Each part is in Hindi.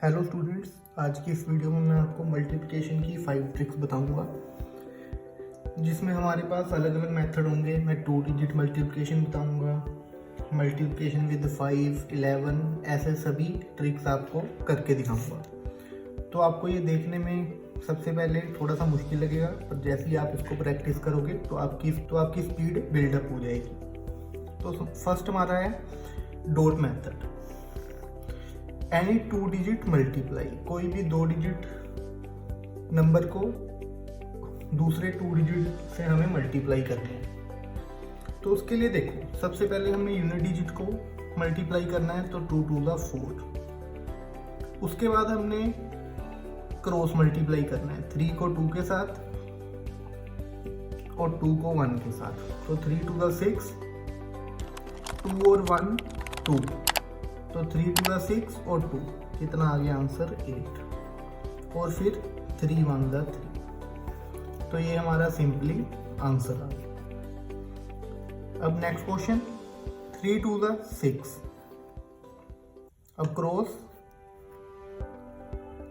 हेलो स्टूडेंट्स, आज की इस वीडियो में मैं आपको मल्टीप्लिकेशन की 5 ट्रिक्स बताऊंगा, जिसमें हमारे पास अलग अलग मेथड होंगे। मैं 2 डिजिट मल्टीप्लिकेशन बताऊंगा, मल्टीप्लिकेशन विद 5, 11, ऐसे सभी ट्रिक्स आपको करके दिखाऊंगा। तो आपको ये देखने में सबसे पहले थोड़ा सा मुश्किल लगेगा, पर जैसे ही आप इसको प्रैक्टिस करोगे तो आपकी स्पीड बिल्डअप हो जाएगी। तो फर्स्ट हमारा है dot method. Any 2 digit multiply, कोई भी 2 डिजिट नंबर को दूसरे 2 डिजिट से हमें मल्टीप्लाई करना है। तो उसके लिए देखो, सबसे पहले हमें यूनिट डिजिट को मल्टीप्लाई करना है, तो 2 टू द 4। उसके बाद हमने क्रॉस मल्टीप्लाई करना है, 3 को 2 के साथ और 2 को 1 के साथ। तो 3 टू द 6, 2 और 1 2, तो 3 टू द 6 और 2, कितना आ गया आंसर 8, और फिर 3 1 द 3। तो ये हमारा सिंपली आंसर आ गया। अब नेक्स्ट क्वेश्चन, 3 टू द 6। अब क्रॉस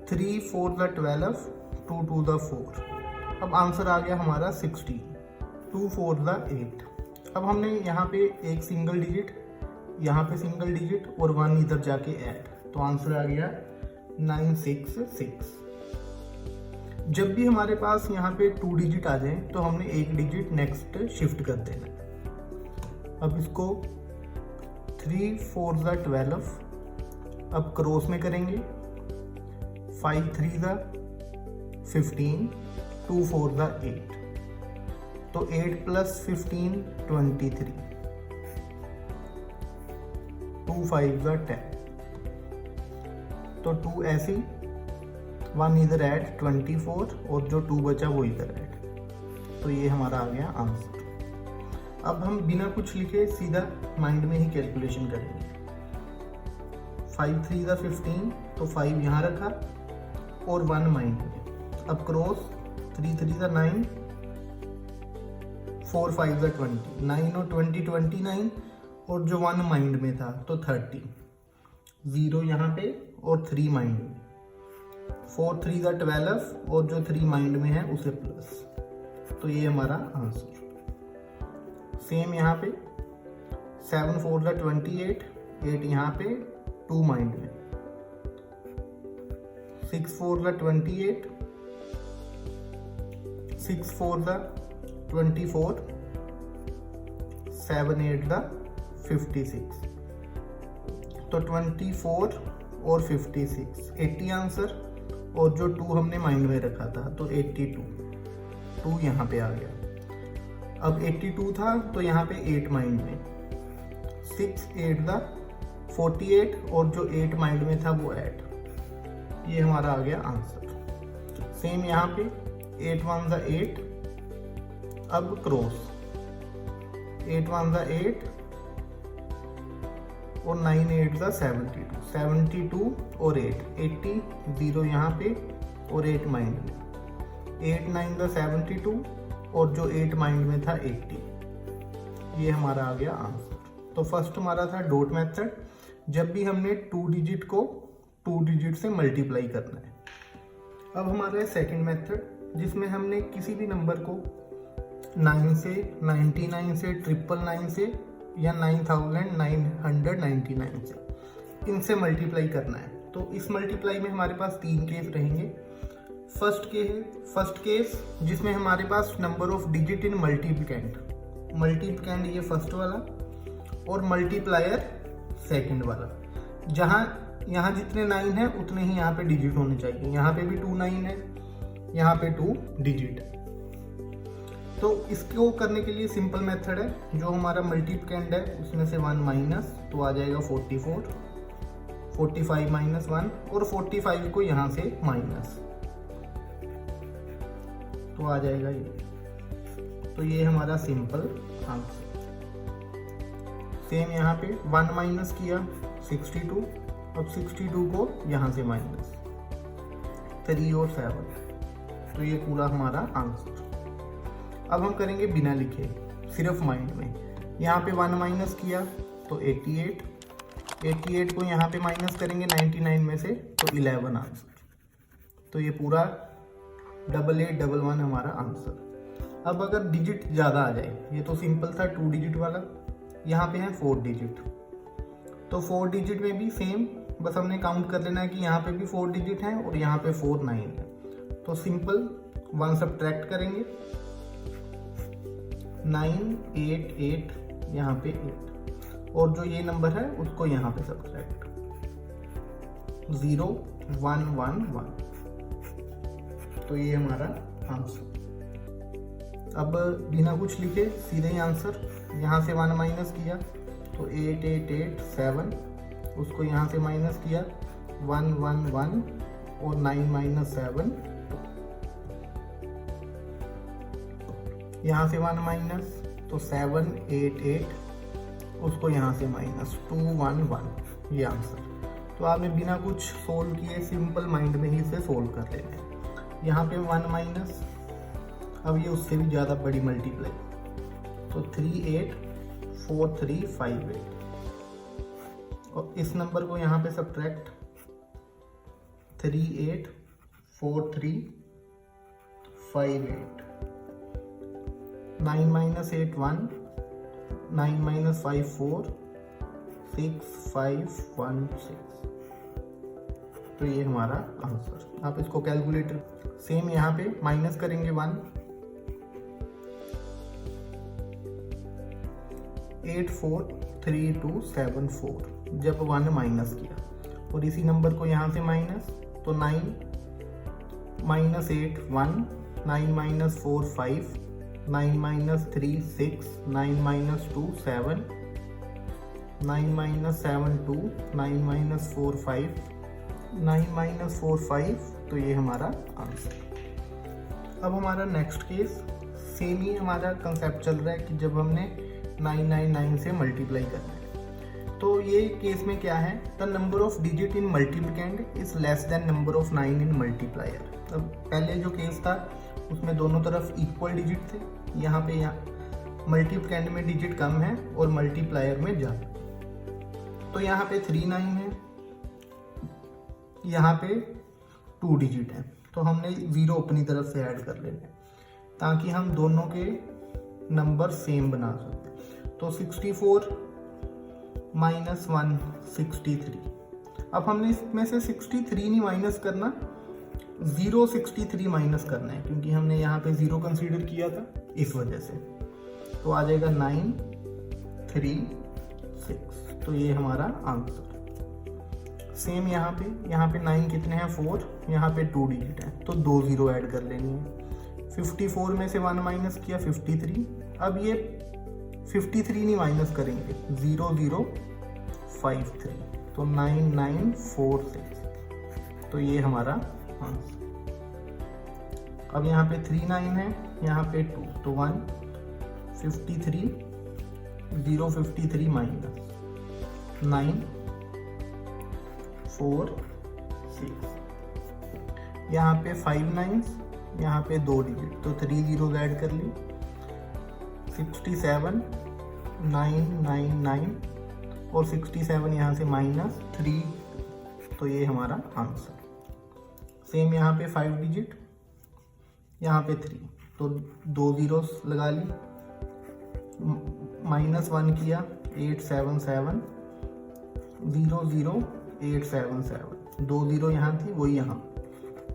3 4 द 12, 2 टू द 4। अब आंसर आ गया हमारा 16, 2 4 द 8। अब हमने यहाँ पे एक सिंगल डिजिट, यहाँ पे सिंगल डिजिट और 1 इधर जाके ऐड, तो आंसर आ गया 9 6 6। जब भी हमारे पास यहाँ पे 2 डिजिट आ जाए तो हमने एक डिजिट नेक्स्ट शिफ्ट कर देना है। अब इसको 3 4 द 12, अब क्रॉस में करेंगे, 5 3 द 15, 2 4 द 8, तो 8 प्लस 15 23, 2 5 द 10, तो 2 ऐसी, 1 इधर ऐड 24, और जो 2 बचा वो इधर ऐड। तो ये हमारा आ गया आंसर। अब हम बिना कुछ लिखे सीधा माइंड में ही कैलकुलेशन करेंगे। 5 3 द 15, तो 5 यहाँ रखा और 1 माइंड में। अब क्रॉस 3 3 द 9, 4 5 द 20, 9 और 20 29, और जो 1 माइंड में था तो 30, 0 यहाँ पे और 3 माइंड में, 4 3 द 12, और जो 3 माइंड में है उसे प्लस। तो ये हमारा आंसर। सेम यहाँ पे 7 4 द 28, 8 यहाँ पे 2 माइंड में, 6 4 द 28, 6 4 द 24, 7 8 द 56, तो 24 और 56 80 आंसर, और जो 2 हमने माइंड में रखा था तो 82, 2 यहाँ पे आ गया। अब 82 था तो यहाँ पे 8 माइंड में, 6 8 द 48, और जो 8 माइंड में था वो ऐड। ये हमारा आ गया आंसर। सेम यहाँ पे 8 1 द 8, अब क्रॉस 8 1 द 8 और 9 8 द 72, 72 और 8 80, 0 यहाँ पे और 8 माइंड में, 8 9 द 72, और जो 8 माइंड में था 80। ये हमारा आ गया आंसर। तो फर्स्ट हमारा था डॉट मेथड, जब भी हमने 2 डिजिट को 2 डिजिट से मल्टीप्लाई करना है। अब हमारा है सेकेंड मेथड, जिसमें हमने किसी भी नंबर को 9 से, 99 से, 999 से, या 9999 से, इनसे मल्टीप्लाई करना है। तो इस मल्टीप्लाई में हमारे पास 3 केस रहेंगे। फर्स्ट केस जिसमें हमारे पास नंबर ऑफ डिजिट इन मल्टीप्लिकेंड ये फर्स्ट वाला, और मल्टीप्लायर सेकंड वाला। जहाँ यहाँ जितने 9 हैं उतने ही यहाँ पे डिजिट होने चाहिए। यहाँ पे भी 2 9 है, यहाँ पे 2 डिजिट है। तो इसको करने के लिए सिंपल मेथड है, जो हमारा मल्टीप्लिकेंड है उसमें से 1 माइनस, तो आ जाएगा 44, 45 माइनस 1, और 45 को यहाँ से माइनस, तो आ जाएगा ये। तो ये हमारा सिंपल आंसर। सेम यहाँ पे 1 माइनस किया 62, अब 62 को यहाँ से माइनस, 3 और 7, तो ये पूरा हमारा आंसर। अब हम करेंगे बिना लिखे, सिर्फ माइंड में। यहाँ पे 1 माइनस किया तो 88, 88 को यहाँ पे माइनस करेंगे 99 में से तो 11 आंसर। तो ये पूरा 8811 हमारा आंसर। अब अगर डिजिट ज़्यादा आ जाए, ये तो सिंपल था 2 डिजिट वाला, यहाँ पे है 4 डिजिट, तो 4 डिजिट में भी सेम, बस हमने काउंट कर लेना है कि यहाँ पे भी 4 डिजिट हैं और यहाँ पे 4 9 है। तो सिंपल 1 सब्ट्रैक्ट करेंगे, 9 8 8 यहाँ पे 8, और जो ये नंबर है उसको यहाँ पे सब्ट्रैक्ट 0 1 1 1। तो ये हमारा आंसर। अब बिना कुछ लिखे सीधे ही आंसर, यहाँ से 1 माइनस किया तो 8 8 8 7, उसको यहाँ से माइनस किया 1 1 1 और 9 माइनस 7, यहाँ से 1 माइनस तो 7 8 8, उसको यहाँ से माइनस 2 1 1, ये आंसर। तो आपने बिना कुछ सोल्व किए सिंपल माइंड में ही इसे सोल्व कर लेना है। यहाँ पे 1 माइनस, अब ये उससे भी ज़्यादा बड़ी मल्टीप्लाई, तो 3 8 4 3 5 8, और इस नंबर को यहाँ पे सब्ट्रैक्ट 3 8 4 3 5 8, 9 माइनस 8 1, 9 माइनस 5 4, 6 5 1 6। तो ये हमारा आंसर। आप इसको कैलकुलेटर सेम यहाँ पे माइनस करेंगे 1, 8 4 3 2 7 4, जब 1 माइनस किया, और इसी नंबर को यहाँ से माइनस, तो 9 minus 8 1, 9 minus 4 5, 9 minus 3 6, 9 minus 2 7, 9 minus 7 2, 9 minus 4 5, 9 minus 4 5। तो ये हमारा आंसर। अब हमारा नेक्स्ट केस सेम ही हमारा कंसेप्ट चल रहा है कि जब हमने 999 से मल्टीप्लाई करना है। तो ये केस में क्या है, the number of digit in multiplicand is less than number of 9 in multiplier. अब पहले जो केस था उसमें दोनों तरफ इक्वल डिजिट थे, यहाँ पे यहाँ मल्टीप्लिकेंड में डिजिट कम है और मल्टीप्लायर में ज़्यादा। तो यहाँ पे 3 9 है, यहाँ पे 2 डिजिट है, तो हमने 0 अपनी तरफ से ऐड कर लेना है ताकि हम दोनों के नंबर सेम बना सकें। तो 64 माइनस 1 63। अब हमने इसमें से 63 नहीं माइनस करना, 0 63 माइनस करना है, क्योंकि हमने यहाँ पे 0 कंसीडर किया था, इस वजह से। तो आ जाएगा 9 3 6। तो ये हमारा आंसर। सेम यहाँ पे 9 कितने हैं 4, यहाँ पे 2 डिजिट है, तो 2 0 ऐड कर लेनी है। 54 में से 1 माइनस किया 53। अब ये 53 नहीं माइनस करेंगे, 0 0 5 3, तो 9 9 4 6। तो ये हमारा आंसर। अब यहाँ पे 3 9 है, यहाँ पे 2, तो 1 53 0 53 माइनस 9 4 6। यहाँ पे 5 9, यहाँ पे 2 डिजिट, तो 3 0 ऐड कर ली। 67 9 9 9 और 67 यहाँ से माइनस 3, तो ये हमारा आंसर। सेम यहाँ पे 5 डिजिट, यहाँ पे 3, तो 2 जीरोस लगा ली, माइनस 1 किया 8 7 7 0 0 8 7 7, 2 0 यहाँ थी वही यहाँ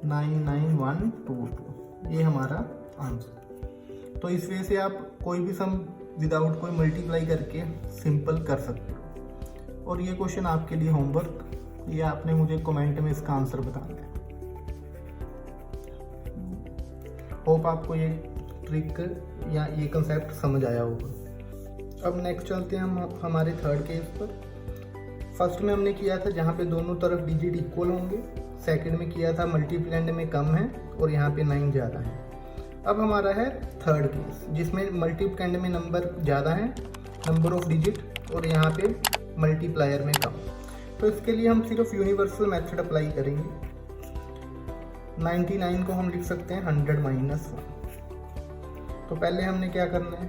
9 9 1 2 2, ये हमारा आंसर। तो इस वे से आप कोई भी सम विदाउट कोई मल्टीप्लाई करके सिंपल कर सकते हो। और ये क्वेश्चन आपके लिए होमवर्क, ये आपने मुझे कमेंट में इसका आंसर बताना है। होप आपको ये ट्रिक या ये कंसेप्ट समझ आया होगा। अब नेक्स्ट चलते हैं हम हमारे थर्ड केस पर। फर्स्ट में हमने किया था जहाँ पे दोनों तरफ डिजिट इक्वल होंगे, सेकंड में किया था मल्टीप्लिकेंड में कम है और यहाँ पे 9 ज़्यादा है। अब हमारा है थर्ड केस जिसमें मल्टीप्लिकेंड में नंबर ज़्यादा है, नंबर ऑफ डिजिट, और यहाँ पे मल्टीप्लायर में कम। तो इसके लिए हम सिर्फ यूनिवर्सल मेथड अप्लाई करेंगे। 99 को हम लिख सकते हैं 100 माइनस 1। तो पहले हमने क्या करना है,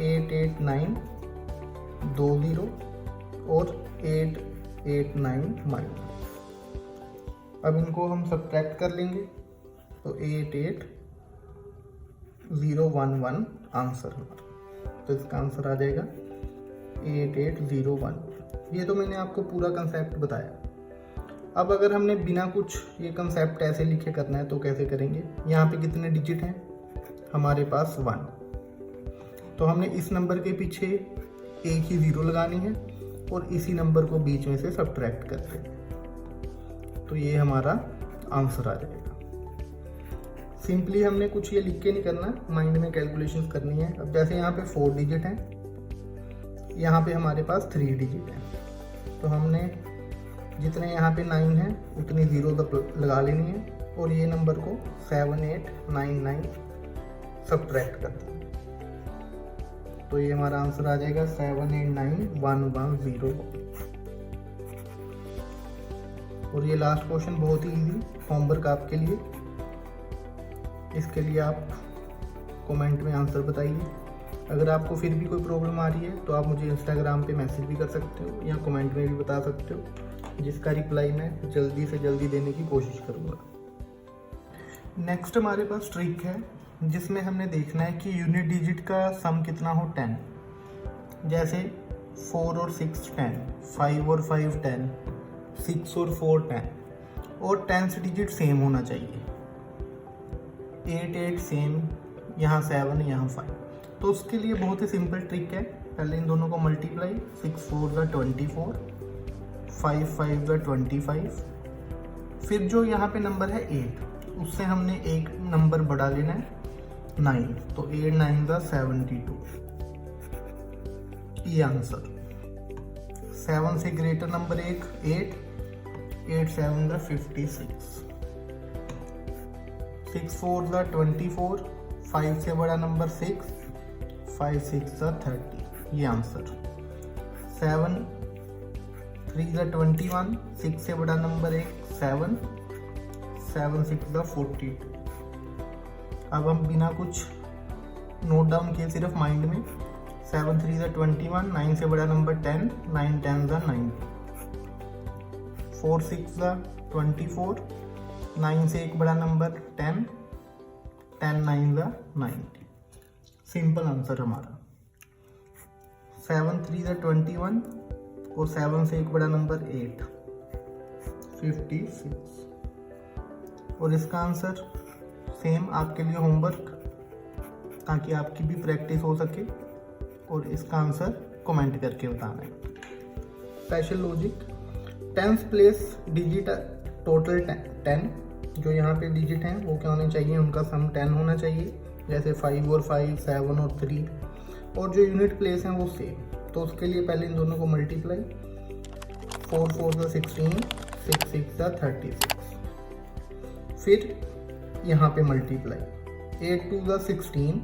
8 8 9 2 0 और 8 89 अब इनको हम सब्ट्रैक्ट कर लेंगे तो 88011 आंसर हमारा। तो इसका आंसर आ जाएगा 8801। ये तो मैंने आपको पूरा कंसेप्ट बताया। अब अगर हमने बिना कुछ ये कंसेप्ट ऐसे लिखे करना है तो कैसे करेंगे। यहाँ पे कितने डिजिट हैं हमारे पास 1, तो हमने इस नंबर के पीछे एक ही ज़ीरो लगानी है और इसी नंबर को बीच में से सब्ट्रैक्ट कर देंगे, तो ये हमारा आंसर आ जाएगा। सिंपली हमने कुछ ये लिख के नहीं करना, माइंड में कैलकुलेशंस करनी है। अब जैसे यहाँ पे 4 डिजिट हैं, यहाँ पे हमारे पास 3 डिजिट हैं, तो हमने जितने यहाँ पे 9 हैं उतनी ज़ीरो लगा लेनी है और ये नंबर को 7899 सब्ट्रैक्ट कर देंगे, तो ये हमारा आंसर आ जाएगा 789110। और ये लास्ट क्वेश्चन बहुत ही इजी होमवर्क आपके लिए। इसके लिए आप कमेंट में आंसर बताइए। अगर आपको फिर भी कोई प्रॉब्लम आ रही है तो आप मुझे इंस्टाग्राम पे मैसेज भी कर सकते हो या कमेंट में भी बता सकते हो, जिसका रिप्लाई मैं जल्दी से जल्दी देने की कोशिश करूँगा। नेक्स्ट हमारे पास ट्रिक है जिसमें हमने देखना है कि यूनिट डिजिट का सम कितना हो 10। जैसे 4 और 6 10, 5 और 5 10, 6 और 4 10, और 10th डिजिट सेम होना चाहिए। 8 8 सेम, यहाँ 7 यहाँ 5। तो उसके लिए बहुत ही सिंपल ट्रिक है। पहले इन दोनों को मल्टीप्लाई, 6 4 ज़ा 24, 5 5 ज़ा 25। फिर जो यहाँ पे नंबर है 8, उससे हमने एक नंबर बढ़ा लेना है 9, तो 8 9 ज़ा 72, ये आंसर। 7 से ग्रेटर नंबर 8, 8 7 ज़ा 56, 6 4 ज़ा 24, 5 से बड़ा नंबर 6, 5 6 ज़ा 30, ये आंसर। 7 3 ज़ा 21, 6 से बड़ा नंबर 1 7, 7 6 ज़ा 42। अब हम बिना कुछ नोट डाउन किए सिर्फ माइंड में, 7 3 ज़ा 21, 9 से बड़ा नंबर 10, 9 10 ज़ा 90, 4 6 ज़ा 24, 9 से एक बड़ा नंबर 10, 10 9 ज़ा 90। सिंपल आंसर हमारा। 7 3 ज़ा 21 और 7 से एक बड़ा नंबर 8, 56। और इसका आंसर सेम आपके लिए होमवर्क, ताकि आपकी भी प्रैक्टिस हो सके, और इसका आंसर कमेंट करके बताना है। Special logic, 10th place digit total 10, जो यहाँ पे डिजिट हैं वो क्या होने चाहिए, उनका सम 10 होना चाहिए। जैसे 5 और 5, 7 और 3, और जो यूनिट प्लेस हैं वो सेम। तो उसके लिए पहले इन दोनों को मल्टीप्लाई, 4 4 ज़ा 16, 6 6 ज़ा 36। फिर यहाँ पे मल्टीप्लाई, 8 2 ज़ा 16,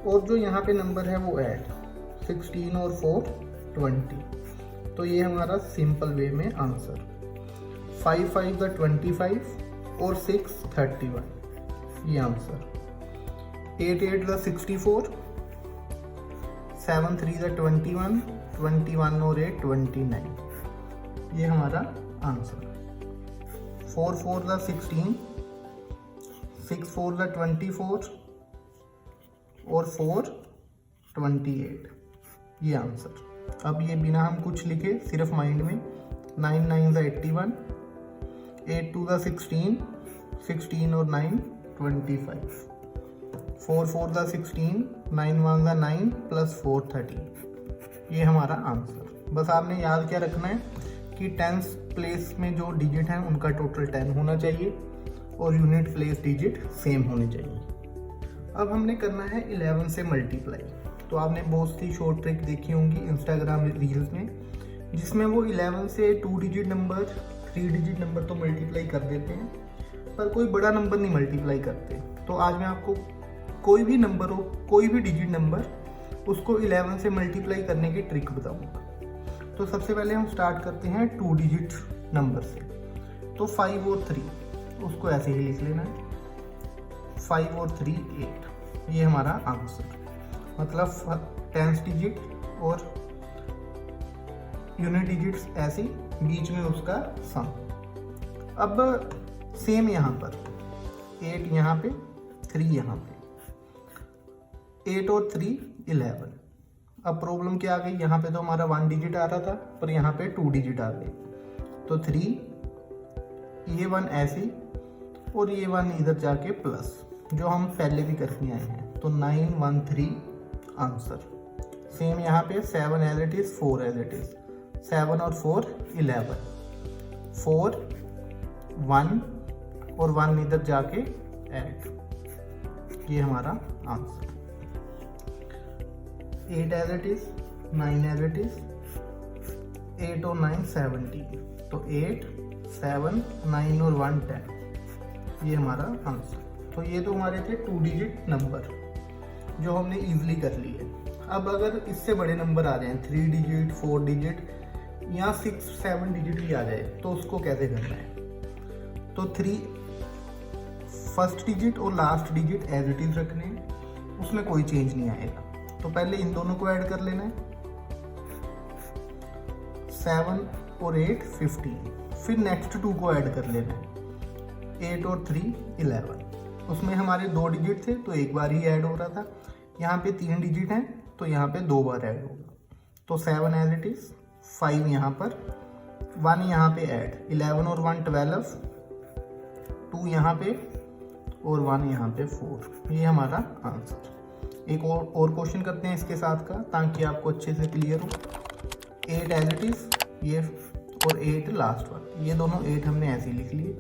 और जो यहाँ पे नंबर है वो ऐड, 16 और 4 20। तो ये हमारा सिंपल वे में आंसर। 5 5 ज़ा 25 और 6 31, ये आंसर। 8 8 ज़ा 64, 7 3 ज़ा 21, 21 और 8 29, ये हमारा आंसर। 4 4 ज़ा 16, 6 4 ज़ा 24 और 4 28, ये आंसर। अब ये बिना हम कुछ लिखे सिर्फ माइंड में, 9 9 ज़ा 81, 8 2 ज़ा 16, 16 और 9 25, 4 4 ज़ा 16, 9 1 ज़ा 9 प्लस 4 13, ये हमारा आंसर। बस आपने याद क्या रखना है कि 10th प्लेस में जो डिजिट हैं उनका टोटल 10 होना चाहिए और यूनिट प्लेस डिजिट सेम होने चाहिए। अब हमने करना है 11 से मल्टीप्लाई। तो आपने बहुत सी शॉर्ट ट्रिक देखी होंगी इंस्टाग्राम रील्स में, जिसमें वो 11 से 2 डिजिट नंबर, 3 डिजिट नंबर तो मल्टीप्लाई कर देते हैं, पर कोई बड़ा नंबर नहीं मल्टीप्लाई करते। तो आज मैं आपको कोई भी नंबर हो, कोई भी डिजिट नंबर, उसको 11 से मल्टीप्लाई करने की ट्रिक बताऊंगा। तो सबसे पहले हम स्टार्ट करते हैं 2 डिजिट नंबर से। तो 5 और 3, उसको ऐसे ही लिख लेना है, 5 और 3 8, ये हमारा आंसर। मतलब 10th डिजिट और यूनिट डिजिट्स ऐसी, बीच में उसका सम। अब सेम यहाँ पर 8 यहाँ पे, 3 यहाँ पे, 8 और 3 11। अब प्रॉब्लम क्या आ गई, यहाँ पे तो हमारा 1 डिजिट आ रहा था पर यहाँ पे 2 डिजिट आ गए। तो 3, ये 1 ऐसी और ये 1 इधर जाके प्लस, जो हम पहले भी करके आए हैं। तो 913 आंसर। सेम यहाँ पे 7 as it is, 4 as it is, 7 और 4 11, 4 1 और 1 इधर जाके ऐड, ये हमारा answer. 8 as it is, 9 as it is, 8 और 9 17, तो 8 7 9 और 1 10, ये हमारा आंसर। तो ये तो हमारे थे 2 डिजिट नंबर जो हमने इजीली कर लिए। अब अगर इससे बड़े नंबर आ जाएं, 3 डिजिट, 4 डिजिट या 6 7 डिजिट भी आ जाए, तो उसको कैसे करना है। तो 3 फर्स्ट डिजिट और last digit as it is रखने हैं, उसमें कोई चेंज नहीं आएगा। तो पहले इन दोनों को ऐड कर लेना है, 7 और 8 15, फिर नेक्स्ट 2 को ऐड कर लेना है, 8 और 3 11। उसमें हमारे 2 डिजिट थे तो एक बार ही ऐड हो रहा था, यहाँ पे 3 डिजिट हैं तो यहाँ पे 2 बार ऐड होगा। तो 7 एज इट इज, 5 यहाँ पर, 1 यहाँ पे ऐड, 11 और 1 12, 2 यहाँ पे और 1 यहाँ पे 4, ये हमारा आंसर। एक और क्वेश्चन करते हैं इसके साथ का, ताकि आपको अच्छे से क्लियर हो। 8 एज इट इज, ये और 8 लास्ट वाला, ये दोनों 8 हमने ऐसे ही लिख लिए।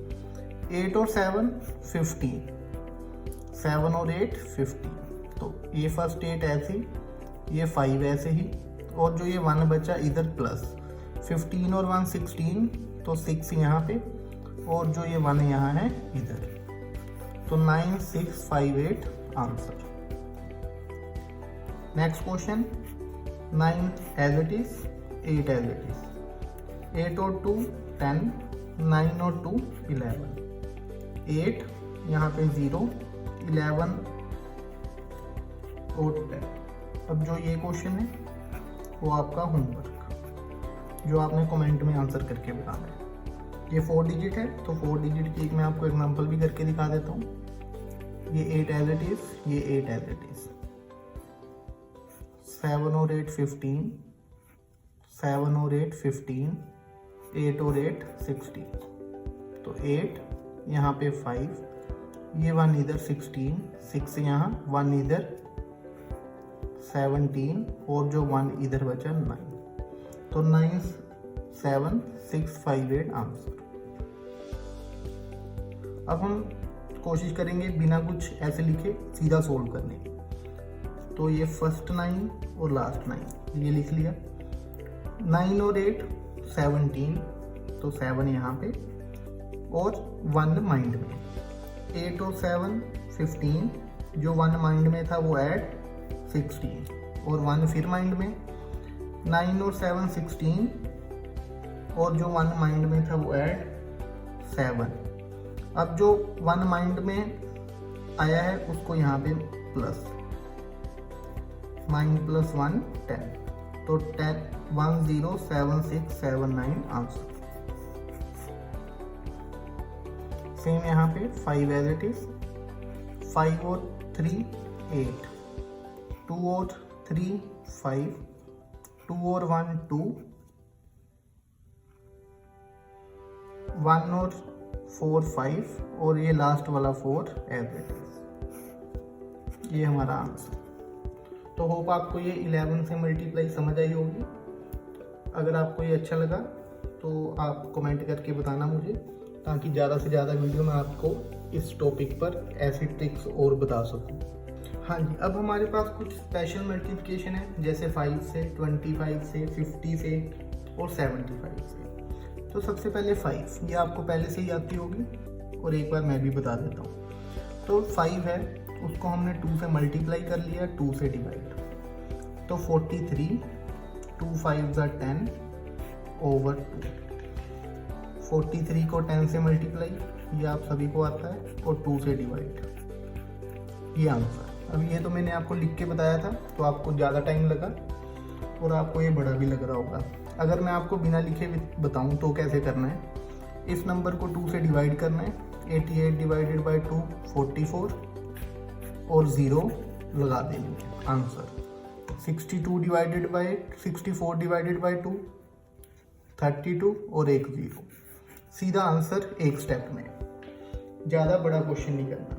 8 और 7 15, 7 और 8 15, तो ये फर्स्ट 8 ऐसे ही, ये 5 ऐसे ही, और जो ये 1 बचा इधर प्लस, 15 और 1 16, तो 6 यहाँ पे, और जो ये 1 यहाँ है इधर, तो 9 6 5 8 answer. Next question, 9 as it is, 8 as it is, 8 और 2 10, 9 और 2 11, 8 यहाँ पे 0, 11 और 10। अब जो ये क्वेश्चन है वो आपका होमवर्क, जो आपने कमेंट में आंसर करके बताना है। ये 4 डिजिट है, तो 4 डिजिट की एक मैं आपको एग्जांपल भी करके दिखा देता हूँ। ये 8 एज इट इज, ये 8 एज इट इज, 7 और 8 15, 7 और 8 15, 8 और 8 16, तो 8 यहाँ पे 5, ये 1 इधर 16, 6 यहाँ, 1 इधर 17, और जो 1 इधर बचा 9, तो 9 7 6 5 8 आंसर। अब हम कोशिश करेंगे बिना कुछ ऐसे लिखे सीधा सोल्व करने की। तो ये फर्स्ट 9 और लास्ट 9 ये लिख लिया। 9 और 8 17, तो 7 यहाँ पे और 1 माइंड में। 8 और 7 15, जो 1 माइंड में था वो ऐड 16 और 1 फिर माइंड में। 9 और 7 16, और जो 1 माइंड में था वो ऐड 7। अब जो 1 माइंड में आया है उसको यहाँ पे प्लस, 9 + 1 10, तो 10 1 0 7 6 7 9 आंसर। सेम यहाँ पे 5 एज इट इज, 5 और 3 8, 2 और 3 5, 2 और 1 2, 1 और 4 5, और ये लास्ट वाला 4 एज इट इज, ये हमारा आंसर। तो होप आपको ये 11 से मल्टीप्लाई समझ आई होगी। अगर आपको ये अच्छा लगा तो आप कमेंट करके बताना मुझे, ताकि ज़्यादा से ज़्यादा वीडियो मैं आपको इस टॉपिक पर ऐसी ट्रिक्स और बता सकूं। हाँ जी, अब हमारे पास कुछ स्पेशल मल्टीप्लिकेशन है, जैसे 5 से, 25 से, 50 से और 75 से। तो सबसे पहले 5, ये आपको पहले से ही आती होगी और एक बार मैं भी बता देता हूँ। तो 5 है, उसको हमने 2 से मल्टीप्लाई कर लिया, 2 से डिवाइड, तो 43, 2 5 = 10 ओवर 2। 43 को 10 से मल्टीप्लाई, ये आप सभी को आता है, और 2 से डिवाइड, ये आंसर। अब ये तो मैंने आपको लिख के बताया था, तो आपको ज़्यादा टाइम लगा और आपको ये बड़ा भी लग रहा होगा। अगर मैं आपको बिना लिखे बताऊं तो कैसे करना है, इस नंबर को 2 से डिवाइड करना है। 88 डिवाइडेड बाई 2 44 और 0 लगा देंगे answer. 64 divided by 64 divided by 2 32 और एक 0। सीधा आंसर एक स्टेप में, ज़्यादा बड़ा क्वेश्चन नहीं करना।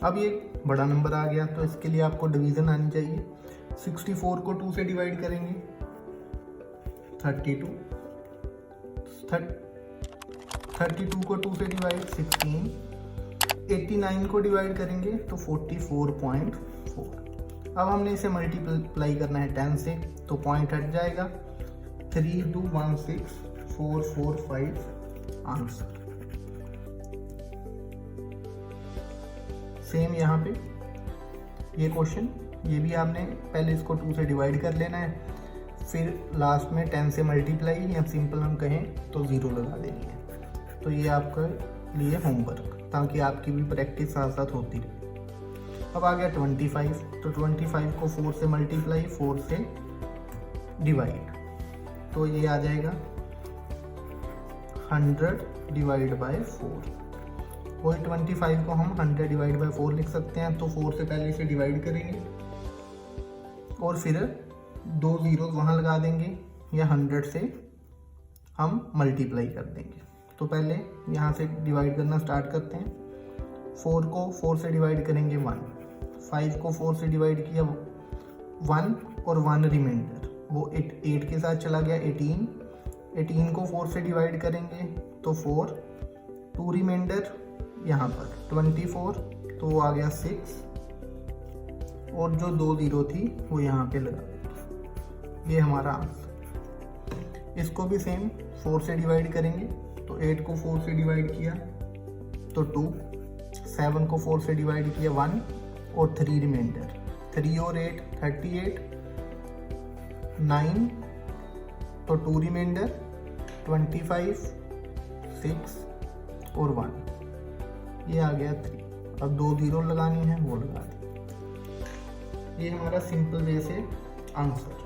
अब ये बड़ा नंबर आ गया तो इसके लिए आपको डिवीज़न आनी चाहिए। 64 को 2 से डिवाइड करेंगे 32, 32 को 2 से डिवाइड 16, 89 को डिवाइड करेंगे तो 44.4। अब हमने इसे मल्टीप्लाई करना है 10 से, तो पॉइंट हट जाएगा। 3216445 आंसर। सेम यहाँ पे ये क्वेश्चन, ये भी आपने पहले इसको 2 से डिवाइड कर लेना है, फिर लास्ट में 10 से मल्टीप्लाई, या सिंपल हम कहें तो 0 लगा देनी है। तो ये आपका लिए होमवर्क, ताकि आपकी भी प्रैक्टिस साथ साथ होती रहे। अब आ गया 25, तो 25 को 4 से मल्टीप्लाई, 4 से डिवाइड, तो ये आ जाएगा 100 डिवाइड बाय 4। वही 25 को हम 100 डिवाइड बाय 4 लिख सकते हैं। तो 4 से पहले इसे डिवाइड करेंगे और फिर 2 0 वहाँ लगा देंगे, या 100 से हम मल्टीप्लाई कर देंगे। तो पहले यहाँ से डिवाइड करना स्टार्ट करते हैं। 4 को 4 से डिवाइड करेंगे 1, 5 को 4 से डिवाइड किया 1 और 1 रिमाइंडर, वो 8 के साथ चला गया 18। 18 को 4 से डिवाइड करेंगे तो 4, 2 रिमाइंडर यहाँ पर 24, तो वो आ गया 6, और जो 2 0 थी वो यहाँ पे लगा। ये हमारा आंसर। इसको भी सेम 4 से डिवाइड करेंगे, तो 8 को 4 से डिवाइड किया तो 2, 7 को 4 से डिवाइड किया 1 और 3 रिमाइंडर, 3 और 8 38, 9 तो 2 रिमाइंडर 25, 6 और 1, ये आ गया 3। अब 2 0 लगानी है, वो लगा दी। ये हमारा सिंपल वे से आंसर।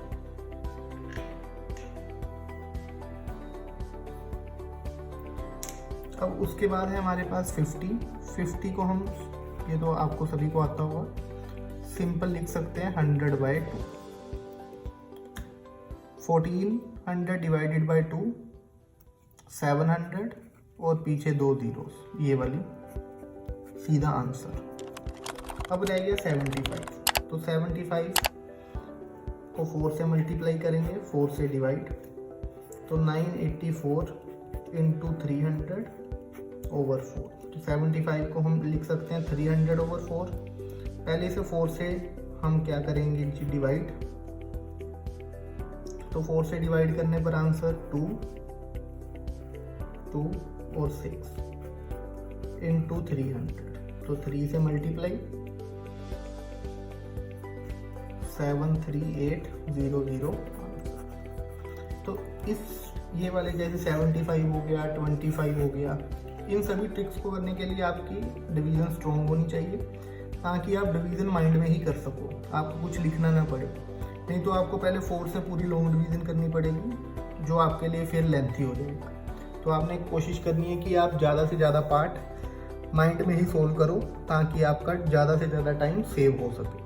अब उसके बाद है हमारे पास 50 को हम, ये तो आपको सभी को आता होगा, सिंपल लिख सकते हैं 100 बाई 2। 1400 डिवाइडेड बाई 2 700 और पीछे 2 zeros, ये वाली, सीधा आंसर। अब रह गया 75, तो 75 को 4 से मल्टीप्लाई करेंगे, 4 से डिवाइड, तो 984 इंटू 300 ओवर 4। तो 75 को हम लिख सकते हैं 300 ओवर 4। पहले से 4 से हम क्या करेंगे डिवाइड, तो 4 से डिवाइड करने पर आंसर 2 और 6 इंटू 300, तो 3 से मल्टीप्लाई 73800 आंसर। तो इस ये वाले जैसे 75 हो गया, 25 हो गया, इन सभी ट्रिक्स को करने के लिए आपकी डिवीज़न स्ट्रॉन्ग होनी चाहिए, ताकि आप डिवीज़न माइंड में ही कर सको, आपको कुछ लिखना ना पड़े। नहीं तो आपको पहले 4 से पूरी लॉन्ग डिवीज़न करनी पड़ेगी, जो आपके लिए फिर लेंथी हो जाएगा। तो आपने कोशिश करनी है कि आप ज़्यादा से ज़्यादा पार्ट माइंड में ही सोल्व करो, ताकि आपका ज़्यादा से ज़्यादा टाइम सेव हो सके।